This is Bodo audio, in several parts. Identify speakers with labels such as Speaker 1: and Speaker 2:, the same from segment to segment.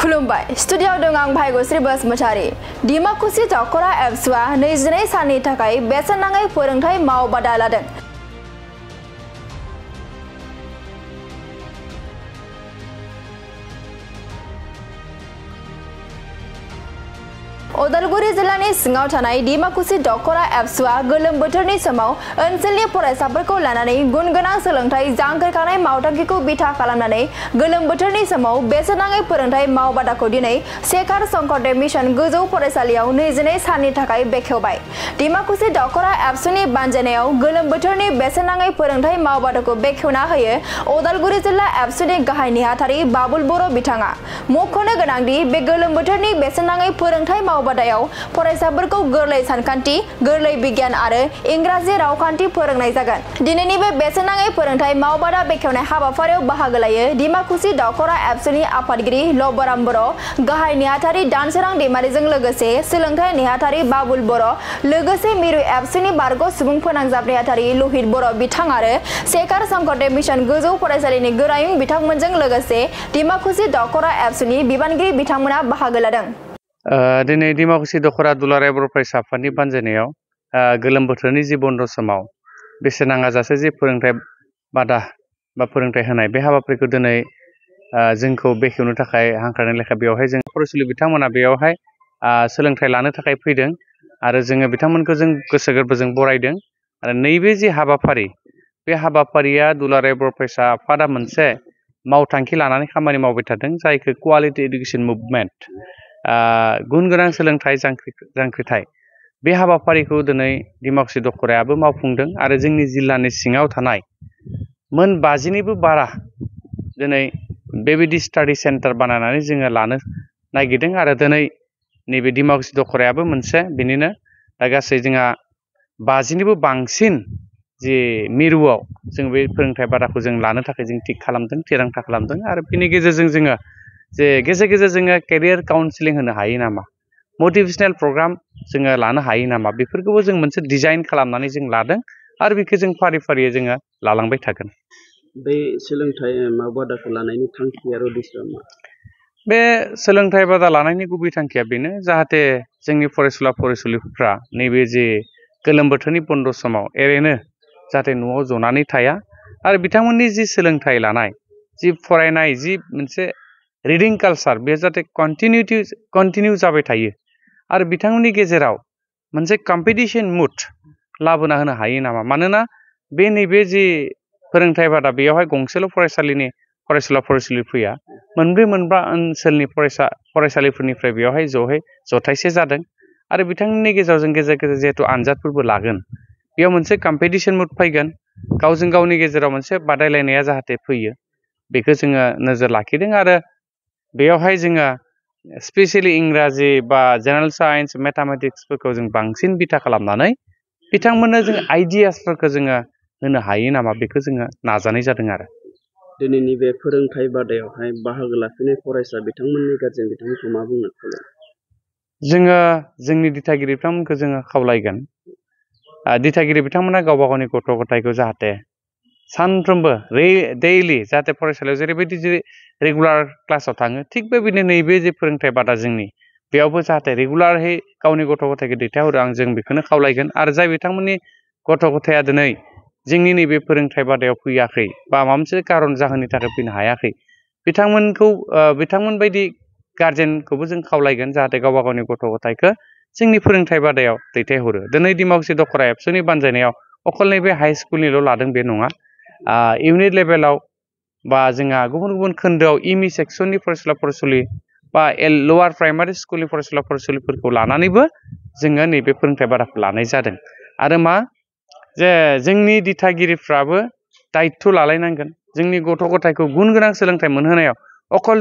Speaker 1: खुलुमबाय स्टुडियाव दं आं भाग्यश्री बसुमतारी डिमाकुसि दावखरा एप्सआ 22 साननि थाखाय बेसेन नाङै फोरोंथाय मावबादा लादों। उदालगुरि जिल्लानि सिङाव थानाय डिमाकुसि दावखरा एप्सआ गोलोम बोथोरनि समाव ओनसोलनि फरायसाफोरखौ लानानै गुन गोनां सोलोंथाय जांख्रिखानाय मावथांखिखौ बिथा खालामनानै गोलोम बोथोरनि समाव बेसेन नाङै फोरोंथाय मावबादाखौ दिनै शेखर शंकरदेव मिशन गोजौ फरायसालियाव 22 साननि थाखाय बेखेवबाय। डिमाकुसि दावखरा एप्सनि बानजायनायाव गोलोम बोथोरनि बेसेन नाङै फोरोंथाय मावबादाखौ बेखेवना होयो उदालगुरि जिल्ला एप्सनि गाहाय नेहाथारि बाबुल बर' बिथाङा। मख'नो गोनांदि बे गोलोम बोथोरनि बेसेन नाङै फोरोंथाय मावबादायाव फरायसाफोरखौ गोरलै सानखान्थि, गोरलै बिगियान आरो इंराजि रावखान्थि फोरोंनाय जागोन। दिनैनि बे बेसेन नाङै फोरोंथाय मावबादा बेखेवनाय हाबाफारियाव बाहागो लायो डिमाकुसि दावखरा एप्सनि आफादगिरि लबराम बर', गाहाय नेहाथारि दानसोरां दैमारिजों लोगोसे सोलोंथाय नेहाथारि बाबुल बर', लोगोसे मिरु एप्सनि बारग' सुबुं फोनांजाब नेहाथारि लहित बर' बिथां आरो शेखर शंकरदेव मिशन गोजौ फरायसालिनि गोरायुं बिथांमोनजों लोगोसे डिमाकुसि दावखरा एप्सनि बिबानगिरि बिथांमोना बाहागो लादों।
Speaker 2: दिनै डिमाकुसि दावखरा दुलाराय बर' फरायसा आफादनि बानजायनायाव गोलोम बोथोरनि जि बन्द' समाव बेसेन नाङाजासे जि फोरोंथाय बादा बा फोरोंथाय होनाय बे हाबाफारिखौ दिनै जोंखौ बेखेवनो थाखाय हांख्रायनाय लेखा बेवहाय जों फरायसुलि बिथांमोना बेवहाय सोलोंथाय लानो थाखाय फैदों आरो जोङो बिथांमोनखौ जों गोसो गोरबोजों बरायदों। आरो नैबे जि हाबाफारि बे हाबाफारिया दुलाराय बर' फरायसा आफादा मोनसे मावथांखि लानानै खामानि मावबाय थादों, जायखौ क्वालिटि इडुकेसन मुभमेन्ट गुन गोनां सोलोंथाय जांख्रिथाय बे हाबाफारिखौ दिनै डिमाकुसि दावखरायाबो मावफुंदों आरो जोंनि जिल्लानि सिङाव थानाय मोन 50निबो बारा दिनै बेबायदि स्टाडि सेन्टार बानायनानै जोङो लानो नागिरदों आरो दिनै नैबे डिमाकुसि दावखरायाबो मोनसे बिनिनो दा गासै जोंहा 50निबो बांसिन जि मिरुआव जों बे फोरोंथाय बादाखौ जों लानो थाखाय जों थिरांथा खालामदों आरो बेनि गेजेरजों जोङो जे गेजेर गेजेर जोङो केरियार काउन्सिलिं होनो हायो नामा, मटिभेशनेल प्रग्राम जोङो लानो हायो नामा, बेफोरखौबो जों मोनसे डिजाइन खालामनानै जों लादों आरो बेखौ जों फारि फारियै जोङो लालांबाय थागोन।
Speaker 3: बे सोलोंथाय बादाखौ लानायनि थांखि आरो उद्देश्यआ मा?
Speaker 2: बे सोलोंथाय बादा लानायनि गुबै थांखिया बेनो जाहाथे जोंनि फरायसुलिफ्रा नैबे जे गोलोम बोथोरनि बन्द' समाव ओरैनो जाहाथे न'आव जनानै थाया आरो बिथांमोननि जि सोलोंथाय लानाय, जि फरायनाय, जि मोनसे रिडिं कालचार बे जाहाथे कन्टिनिउ जाबाय थायो आरो बिथांमोननि गेजेराव मोनसे कम्पिटिशन मुड लाबोना होनो हायो नामा। मानोना बे नैबे जि फोरोंथाय बादा बेयावहाय गंसेल' फरायसालिनि फरायसुला फैया, मोनब्रै मोनबा ओनसोलनि फरायसालिफोरनिफ्राय बेवहाय जथायसे जादों आरो बिथांमोननि गेजेराव जों गेजेर गेजेर जिहेतु आनजादफोरबो लागोन, बेयाव मोनसे कम्पिटिशन मुड फैगोन, गावजों गावनि गेजेराव मोनसे बादायलायनाया जाहाथे फैयो बेखौ जोङो नोजोर लाखिदों आरो बेयावहाय जोङो स्पेसियेलि इंराजि बा जेनेरेल साइन्स, मेथामेटिक्सफोरखौ जों बांसिन बिथा खालामनानै बिथांमोननो जों आइडियासफोरखौ जोङो होनो हायो नामा बेखौ जोङो नाजानाय जादों आरो।
Speaker 3: दिनैनि बे फोरोंथाय बादायावहाय बाहागो लाफैनाय फरायसा बिथांमोननि गारजेन बिथांमोनखौ मा बुंनो खावलायो?
Speaker 2: जोङो जोंनि दिथागिरि बिथांमोनखौ जोङो खावलायगोन, दिथागिरि बिथांमोना गावबा गावनि गथ' गथायखौ जाहाथे सानफ्रोमबो दैलि जाहाथे फरायसालियाव जेरैबायदि रेगुलार क्लासाव थाङो, थिग बेबायदिनो नैबे जे फोरोंथाय बादा जोंनि बेयावबो जाहाथे रेगुलारहै गावनि गथ' गथायखौ दैथायहरो, आं जों बेखौनो खावलायगोन। आरो जाय बिथांमोननि गथ' गथाया दिनै जोंनि नैबे फोरोंथाय बादायाव फैयाखै बा माबा मोनसे कारन जाहोननि थाखाय फैनो हायाखै, बिथांमोन बायदि गारजेनखौबो जों खावलायगोन जाहाथे गावबा गावनि गथ' गथायखौ जोंनि फोरोंथाय बादायाव दैथायहरो। दिनै डिमाकुसि दावखरा एप्सनि बानजायनायाव अकल नैबे हाइ स्कुलनिल' लादों बे नङा, इउनिट लेभेलाव बा जोंहा गुबुन गुबुन खोन्दोआव इमि सेक्सननि फरायसुलि बा लवार प्राइमारि स्कुलनि फरायसुलिफोरखौ लानानैबो जोङो नैबे फोरोंथाय बादाखौ लानाय जादों। आरो मा जे जोंनि दिथागिरिफ्राबो दायित्व लालायनांगोन, जोंनि गथ' गथायखौ गुन गोनां सोलोंथाइ मोनहोनायाव अकल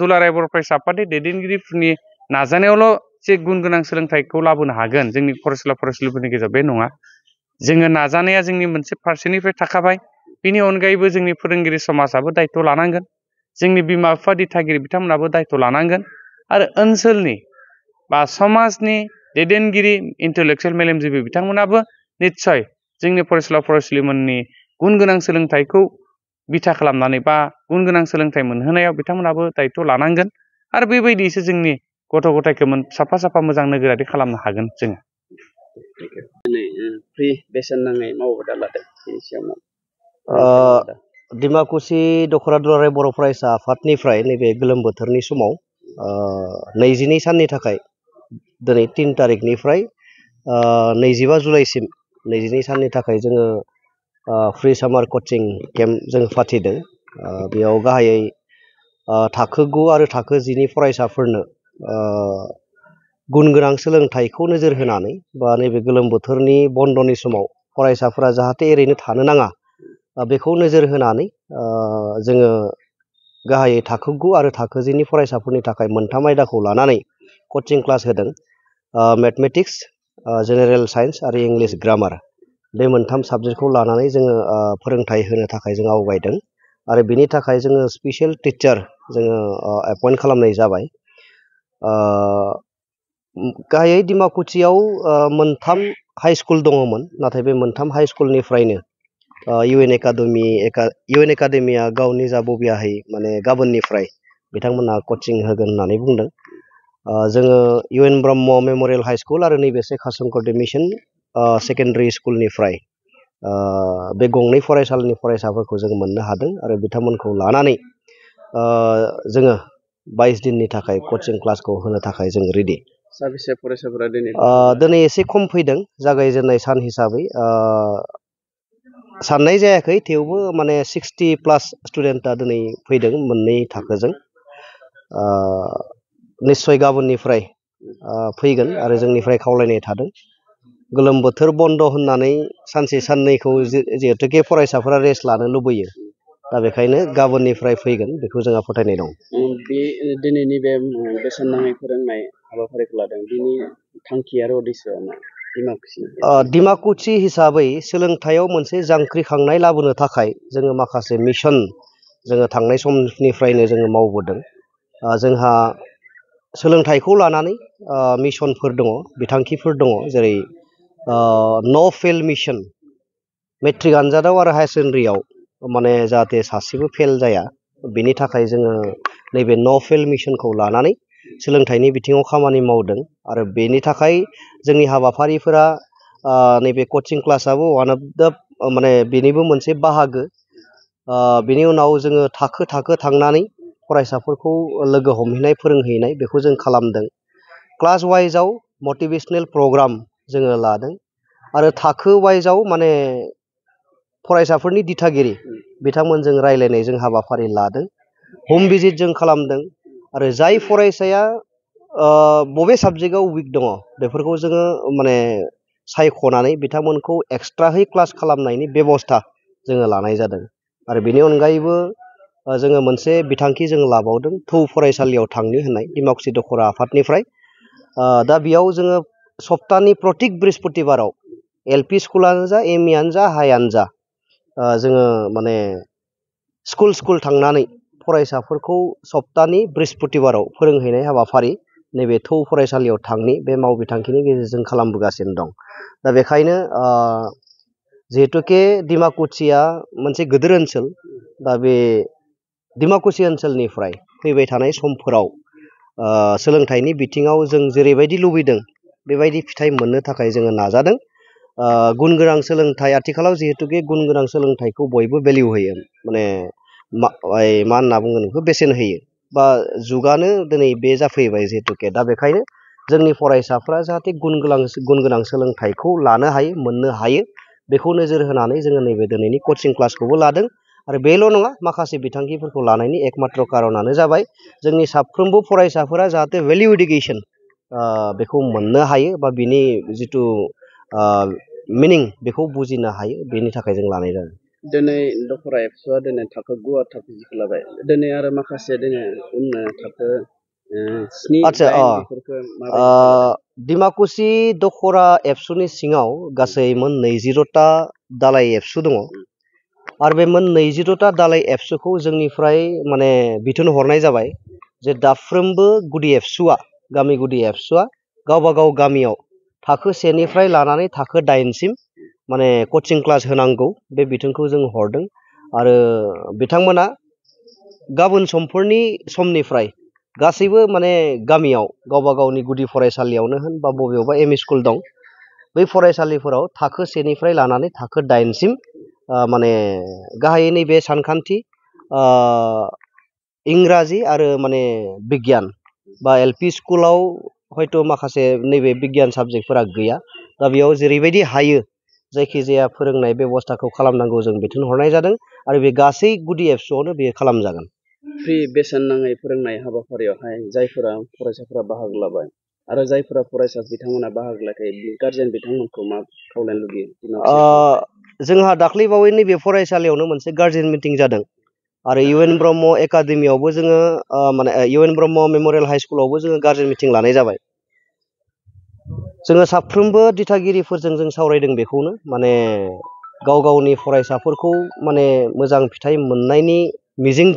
Speaker 2: दुलाराय बर' फरायसा आफादनि दैदेनगिरिफोरनि नाजानायावल' जे गुन गोनां सोलोंथाइखौ लाबोनो हागोन जोंनि फरायसुलिफोरनि गेजेराव बे नङा। जोङो नाजानाया जोंनि मोनसे फारसेनिफ्राय थाखाबाय, बिनि अनगायैबो जोंनि फोरोंगिरि समाजाबो दायित्व लानांगोन, जोंनि बिमा बिफा दिथागिरि बिथांमोनाबो दायित्व लानांगोन आरो ओनसोलनि बा समाजनि दैदेनगिरि इन्टेलेक्सुयेल मेलेमजिबि बिथांमोनाबो निस्सय जोंनि फरायसुलिमोननि गुन गोनां सोलोंथाइखौ बिथा खालामनानै बा गुन गोनां सोलोंथाइ मोनहोनायाव बिथांमोनाबो दायित्व लानांगोन आरो बेबायदिसो जोंनि गथ' गथायखौ साफा साफा मोजां नोगोरारि खालामनो हागोन जोङो।
Speaker 3: दिनै फ्रि बेसेन नाङै मावबादा लादों बेनि सायाव
Speaker 4: डिमाकुसि दख'रा दुलाराय बर' फरायसा आफादनिफ्राय नैबे गोलोम बोथोरनि समाव 22 साननि थाखाय दिनै 3 तारिखनिफ्राय 25 जुलाइसिम 22 साननि थाखाय जोङो फ्रि सामार कचिं केम्प जों फाथिदों। बेयाव गाहायै थाखो 9 आरो थाखो 10 नि फरायसाफोरनो गुन गोनां सोलोंथाइखौ नोजोर होनानै बा नैबे गोलोम बोथोरनि बन्द'नि समाव फरायसाफोरा जाहाथे ओरैनो थानो नाङा बेखौ नोजोर होनानै जोङो गाहायै थाखो 9 आरो थाखो 10 नि फरायसाफोरनि थाखाय मोनथाम आयदाखौ लानानै कचिं क्लास होदों। मैथमेटिक्स, जेनेरेल साइन्स आरो इंलिश ग्रामार बे मोनथाम साबजेक्टखौ लानानै जोङो फोरोंथाइ होनो थाखाय जों आवगायदों आरो बिनि थाखाय जोङो स्पेशल टिचार जोङो एपइन्ट खालामनाय जाबाय। गाहायै डिमाकुसियाव मोनथाम हाइ स्कुल दङमोन, नाथाय बे मोनथाम हाइ स्कुलनिफ्रायनो इउएन एकाडेमिया गाव निजा बबियाहै माने गाबोननिफ्राय बिथांमोना कचिं होगोन होननानै बुंदों। जोङो इउएन ब्रह्म मेम'रियेल हाइ स्कुल आरो नैबे शेखा शंकरदेव मिशन सेकेन्डारि स्कुलनिफ्राय बे गंनै फरायसालिनि फरायसाफोरखौ जों मोननो हादों आरो बिथांमोनखौ लानानै जोङो 22 दिननि थाखाय कचिं क्लासखौ होनो थाखाय जों रेडि।
Speaker 3: साबेसे फरायसाफोरा
Speaker 4: दिनै एसे खम फैदों जागायजेननाय सान हिसाबै साननाय जायाखै, थेवबो माने 60+ स्टुडेन्टआ दिनै फैदों मोननै थाखोजों। निस्सय गाबोननिफ्राय फैगोन आरो जोंनिफ्राय खावलायनाय थादों। गोलोम बोथोर बन्द होननानै सानसे साननैखौ जिहेतुके फरायसाफोरा रेस्ट लानो लुबैयो, दा बेखायनो गाबोननिफ्राय फैगोन बेखौ जोंहा फोथायनाय दं।
Speaker 3: बे दिनैनि बे बेसेन नाङै फोरोंनाय हाबाफारिखौ लादों बिनि थांखि आरो उद्देश्यआ मा?
Speaker 4: डिमाकुसि हिसाबै सोलोंथाइयाव मोनसे जांख्रिखांनाय लाबोनो थाखाय जोङो माखासे मिशन जोङो थांनाय समनिफ्रायनो जोङो मावबोदों। जोंहा सोलोंथाइखौ लानानै मिशनफोर दङ, बिथांखिफोर दङ, जेरै नो फेल मिशन। मेट्रिक आनजादाव आरो हायार सेकेन्डारियाव माने जाहाथे सासेबो फेल जाया बेनि थाखाय जोङो नैबे नो फेल मिशनखौ लानानै सोलोंथाइनि बिथिङाव खामानि मावदों आरो बेनि थाखाय जोंनि हाबाफारिफोरा नैबे कचिं क्लासआबो वान अफ दा माने बेनिबो मोनसे बाहागो। बेनि उनाव जोङो थाखो थाखो थांनानै फरायसाफोरखौ लोगो हमहैनाय फोरोंहैनाय बेखौ जों खालामदों। क्लास वाइजआव मटिभेशनेल प्रग्राम जोङो लादों आरो थाखो वाइजआव माने फरायसाफोरनि दिथागिरि बिथांमोनजों रायलायनाय जों हाबाफारि लादों। हम भिजिट जों खालामदों आरो जाय फरायसाया बबे साबजेक्टआव उइक दङ बेफोरखौ जोङो माने सायख'नानै बिथांमोनखौ एक्सट्राहै क्लास खालामनायनि बेबस्था जोङो लानाय जादों। आरो बेनि अनगायैबो जोङो मोनसे बिथांखि जों लाबावदों थौ फरायसालियाव थांनो होननाय डिमाकुसि दख'रा आफादनिफ्राय। दा बेयाव जोङो सप्तानि प्रतिक बृहस्पतिबाराव एलपि स्कुलानो जा एमइआनो जा हाइआनो जा जोङो माने स्कुल थांनानै फरायसाफोरखौ सप्तानि बृहस्पतिबाराव फोरोंहैनाय हाबाफारि नैबे थौ फरायसालियाव थांनि बे मावबिथांखिनि गेजेरजों खालामबोगासिनो दं। दा बेखायनो जिहेतुके डिमाकुसिया मोनसे गिदिर ओनसोल, दा बे डिमाकुसि ओनसोलनिफ्राय फैबाय थानाय समफोराव सोलोंथाइनि बिथिङाव जों जेरैबायदि लुबैदों बेबायदि फिथाइ मोननो थाखाय जोङो नाजादों। गुन गोनां सोलोंथाइ, आथिखालाव जिहेतुके गुन गोनां सोलोंथाइखौ बयबो भेलिउ होयो, माने मा होनना बुंगोन बेखौ बेसेन होयो, बा जुगानो दिनै बे जाफैबाय जिहेतुके। दा बेखायनो जोंनि फरायसाफ्रा जाहाथे गुन गोनां सोलोंथाइखौ लानो हायो, मोननो हायो, बेखौ नोजोर होनानै जोङो नैबे दिनैनि कचिं क्लासखौबो लादों। आरो बेल' नङा, माखासे बिथांखिफोरखौ लानायनि एकमात्र कारनानो जाबाय जोंनि साफ्रोमबो फरायसाफोरा जाहाथे भेलिउ इडुकेसन बेखौ मोननो हायो बा बिनि जिथु मिनिं बेखौ बुजिनो हायो, बेनि थाखाय जों लानाय जादों।
Speaker 3: दिनै दख'रा एबसुआ दिनै थाखो 9 आरो थाखो 10 लाबाय, दिनै आरो माखासे दिनै थाखो 7, 8 बेफोरखौ
Speaker 4: डिमाकुसि दख'रा एबसुनि सिङाव गासै मोन 20ता दालाइ एबसु दङ आरो बे मोन 20ता दालाइ एबसुखौ जोंनिफ्राय माने बिथोन हरनाय जाबाय जे दाफ्रोमबो गुदि एबसुआ, गामि गुदि एबसुआ गावबा गाव गामियाव थाखो 1 निफ्राय लानानै थाखो 8 सिम माने कचिं क्लास होनांगौ, बे बिथोनखौ जों हरदों। आरो बिथांमोना गाबोन समनिफ्राय गासैबो माने गामियाव गावबा गावनि गुदि फरायसालियावनो होन बा बबेयावबा एमइ स्कुल दं बै फरायसालिफोराव थाखो 1निफ्राय लानानै थाखो 8सिम माने गाहायै नैबे सानखान्थि इंराजि आरो माने बिगियान बा एलपि स्कुलाव हयथ' माखासे नैबे बिगियान साबजेक्टफोरा गैया दा बेयाव जेरैबायदि हायो जायखिजाया फोरोंनाय बेबस्थाखौ खालामनांगौ जों बिथोन हरनाय जादों आरो बे गासै गुदि एबसुआवनो बेयो खालामजागोन।
Speaker 3: फ्रि बेसेन नाङै फोरोंनाय हाबाफारियावहाय जायफोरा फरायसाफोरा बाहागो लाबाय आरो जायफोरा फरायसा बिथांमोना बाहागो लायाखै गार्जेन बिथांमोनखौ मा खावलायनो लुबैयो?
Speaker 4: जोंहा दाख्लैबावै नैबे फरायसालियावनो मोनसे गार्जेन मिटिं जादों आरो इउएन ब्रह्म एकाडेमियावबो जोङो माने इउएन ब्रह्म मेम'रियेल हाइ स्कुलावबो जोङो गार्जेन मिटिं लानाय जाबाय। जोङो साफ्रोमबो दिथागिरिफोरजों जों सावरायदों बेखौनो माने गाव गावनि फरायसाफोरखौ माने मोजां फिथाइ मोननायनि मिजिं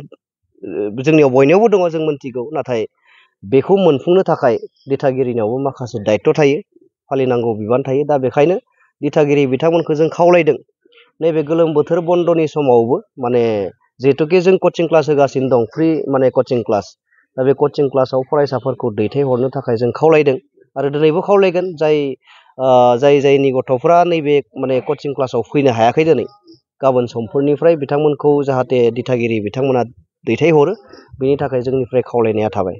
Speaker 4: जोंनियाव बयनियावबो दङ जों मोनथिगौ नाथाय बेखौ मोनफुंनो थाखाय दिथागिरिनियावबो माखासे दायित्व थायो फालिनांगौ बिबान थायो दा बेखायनो दिथागिरि बिथांमोनखौ जों खावलायदों नैबे गोलोम बोथोर बन्दनि समावबो माने जिहेतुके जों कचिं क्लास होगासिनो दं फ्रि माने कचिं क्लास दा बे कचिं क्लासाव फरायसाफोरखौ दैथायहरनो थाखाय जों खावलायदों आरो दिनैबो खावलायगोन जायनि गथ'फ्रा नैबे माने कचिं क्लासाव फैनो हायाखै दिनै गाबोन समफोरनिफ्राय बिथांमोनखौ जाहाथे दिथागिरि बिथांमोना दैथायहरो बेनि थाखाय जोंनिफ्राय खावलायनाया थाबाय।